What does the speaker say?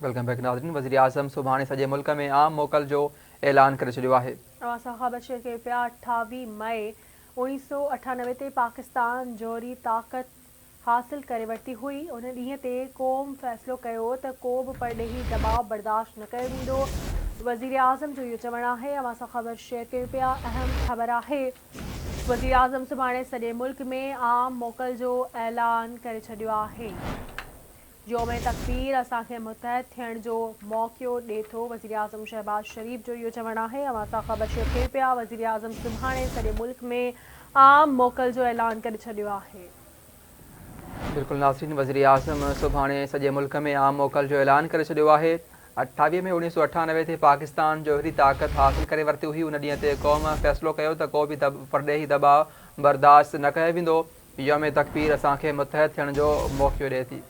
Welcome back नाज़रीन। वज़ीर आज़म सुभाणे सॼे मुल्क में आम मोकल जो ऐलान करे छॾियो आहे। ख़बर शेयर कई पिया 28 मई 1998 ते पाकिस्तान जोहरी ताक़त हासिल करे वरिती हुई। उन ॾींहं ते क़ौम फ़ैसिलो कयो त को बि परॾेही दबाव बर्दाश्त न कयो वेंदो। वज़ीर आज़म जो इहो चवणु आहे। ख़बर शेयर कई पिया। अहम ख़बर आहे। वज़ीर आज़म सुभाणे सॼे मुल्क में आम मोकल जो ऐलान करे छॾियो आहे। योम तकबीर असांखे मुतहद थियण जो मौक़ो ॾिए थो। वज़ीर आज़म शहबाज शरीफ़ जो इहो चवणु आहे। ख़बर शेयर कई पिया। वज़ीर आज़म सुभाणे सॼे मुल्क में आम मोकल जो ऐलान करे छॾियो आहे। बिल्कुलु नाज़रीन, वज़ीर आज़म सुभाणे सॼे मुल्क में आम मोकल जो ऐलान करे छॾियो आहे। 28 मई 1998 ते पाकिस्तान जोहरी ताक़त हासिल करे वरिती हुई। उन ॾींहं ते क़ौम फ़ैसिलो कयो त को बि परॾेही दबाव बर्दाश्त न कयो वेंदो। योम तकबीर असांखे मुतहद थियण जो मौक़ो ॾिए थी।